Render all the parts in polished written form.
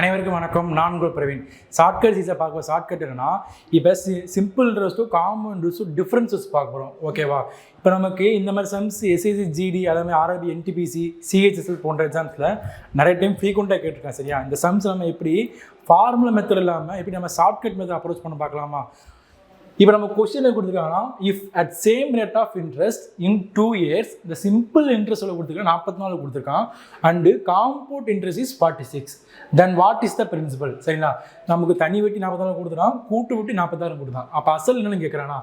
அனைவருக்கும் வணக்கம். நான் உங்கள் பிரவீன். ஷார்ட்கட் சீஸை பார்க்க ஷார்ட்கட் என்னன்னா, இப்போ சிம்பிள் இன்ட்ரெஸ்ட்டும் காமன் இன்ட்ரெஸ்ட்டும் டிஃப்ரென்சஸ் பார்க்க போகிறோம். ஓகேவா? இப்போ நமக்கு இந்த மாதிரி சம்ஸ் எஸ்எஸ்சி ஜிடி அதேமாதிரி ஆர்ஆர்பி என்டிபிசி சிஹெச்எஸ்எல் போன்ற எக்ஸாம்ஸில் நிறைய டைம் ஃப்ரீக்வெண்ட்டாக கேட்டிருக்கேன். சரியா? இந்த சம்ஸ் நம்ம எப்படி ஃபார்முலா மெத்தட் இல்லாமல் எப்படி நம்ம ஷார்ட்கட் மெத்தட் அப்ரோச் பண்ண பார்க்கலாமா? இப்போ நம்ம கொஸ்டினில் கொடுத்துருக்காங்கன்னா, if at same rate of interest in 2 years இந்த சிம்பிள் இன்ட்ரெஸ்ட்டில் கொடுத்துருக்காங்க 44 கொடுத்துருக்கான் and compound interest is 46, then what is the principal? சரிங்களா? நமக்கு தனி வட்டி 44 கொடுத்துருக்கான், கூட்டு வட்டி 46 கொடுத்தான். அப்போ அசல் என்னன்னு கேட்குறானா?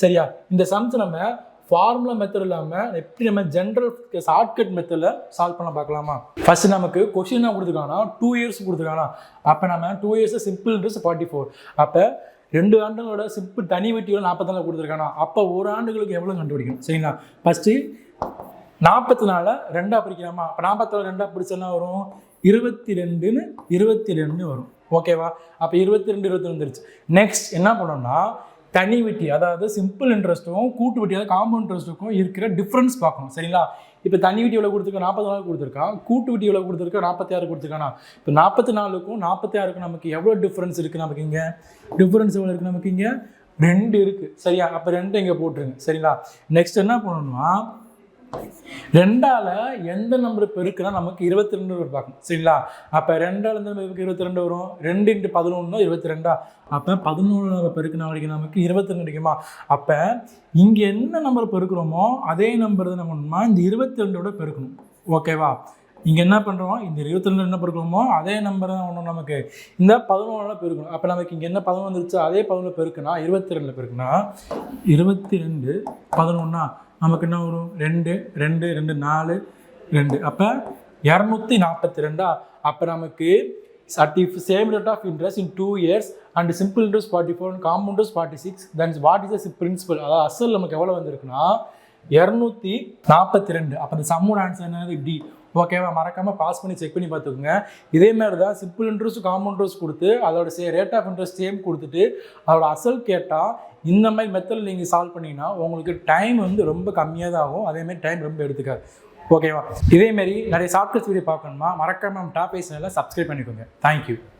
சரியா? இந்த சம்ஸ் நம்ம ஃபார்முலா மெத்தட் இல்லாமல் எப்படி நம்ம ஜென்ரல் ஷார்ட்கட் மெத்தடில் சால்வ் பண்ண பார்க்கலாமா? ஃபர்ஸ்ட் நமக்கு கொஸ்டின் என்ன கொடுத்துருக்காங்கன்னா 2 years கொடுத்துருக்கானா, அப்போ நம்ம 2 years சிம்பிள் இன்ட்ரெஸ்ட் 44, அப்போ 2 ஆண்டுகளோட சிம்பிள் தனி வட்டியோட 44 கொடுத்துருக்கானா, அப்போ ஒரு ஆண்டுகளுக்கு எவ்வளோ கண்டுபிடிக்கணும்? சரிங்களா? ஃபஸ்ட்டு 44 2ஆக பிரிக்கலாமா? அப்போ 44 2ஆக பிடிச்சா வரும் 22 வரும். ஓகேவா? அப்போ 22 வந்துருச்சு. நெக்ஸ்ட் என்ன பண்ணோம்னா, தனி வட்டி அதாவது சிம்பிள் இன்ட்ரெஸ்ட்டும் கூட்டு வட்டி அதாவது காம்பவுண்ட் இன்ட்ரெஸ்ட்டுக்கும் இருக்கிற டிஃப்ரென்ஸ் பார்க்கணும். சரிங்களா? இப்போ தனி வட்டி எவ்வளோ கொடுத்துருக்கா? 44 கொடுத்துருக்கான். கூட்டு வட்டி எவ்வளோ கொடுத்துருக்கா? 46 கொடுத்துருக்கானா? இப்போ 44க்கும் 46க்கும் நமக்கு எவ்வளோ டிஃப்ரென்ஸ் இருக்குது? நமக்கு இங்கே டிஃப்ரென்ஸ் எவ்வளோ இருக்குது? நமக்கு இங்கே 2 இருக்குது. சரியா? அப்போ 2 இங்கே போட்டுருங்க. சரிங்களா? நெக்ஸ்ட் என்ன பண்ணணும்னா, 2ஆல் எந்த நம்பர் பெருக்குனா நமக்கு 22 பார்க்கணும். சரிங்களா? அப்போ 2ஆல் எந்த நம்பருக்கு 22 வரும்? 2 × 11 22. அப்போ 11 பெருக்குனா வரைக்கும் நமக்கு 22 கிடைக்குமா? அப்போ இங்கே என்ன நம்பர் பெருக்கிறோமோ அதே நம்பர் தான் நம்ம இந்த 22ஓட பெருக்கணும். ஓகேவா? இங்கே என்ன பண்ணுறோம்? இந்த 22 என்ன பெருக்கணுமோ அதே நம்பர் தான் ஒன்று நமக்கு இந்த 11 பெருக்கணும். அப்போ நமக்கு இங்கே என்ன 11 வந்துருச்சு? அதே 11 பெருக்குனா 22 பெருக்குனா 22 11 நமக்கு என்ன வரும்? 2 2 2 4 2, அப்போ 242. அப்போ நமக்கு same rate of interest in 2 years and simple interest 44 and compound interest 46, then what is the principal? அதாவது அசல் நமக்கு எவ்வளோ வந்திருக்குன்னா 242. அப்போ இந்த சம்மோட ஆன்சர் என்னது? டி. ஓகேவா? மறக்காமல் பாஸ் பண்ணி செக் பண்ணி பார்த்துக்கோங்க. இதே மாதிரி தான் சிம்பிள் இன்ட்ரெஸ்ட் காம்பவுண்ட் இன்ட்ரெஸ்ட் கொடுத்து அதோட ரேட் ஆஃப் இன்ட்ரெஸ்ட் சேம் கொடுத்துட்டு அதோட அசல் கேட்டால் இந்த மாதிரி மெத்தடில் நீங்கள் சால்வ் பண்ணிங்கன்னா உங்களுக்கு டைம் வந்து ரொம்ப கம்மியாக தான் ஆகும். அதேமாதிரி டைம் ரொம்ப எடுத்துக்காது. ஓகேவா? இதேமாரி நிறைய ஷார்ட்கட்ஸ் வீடியோ பார்க்கணுமா? மறக்காமல் நம்ம டாப் ஐ சேனலை சப்ஸ்கிரைப் பண்ணிக்கோங்க. தேங்க்யூ.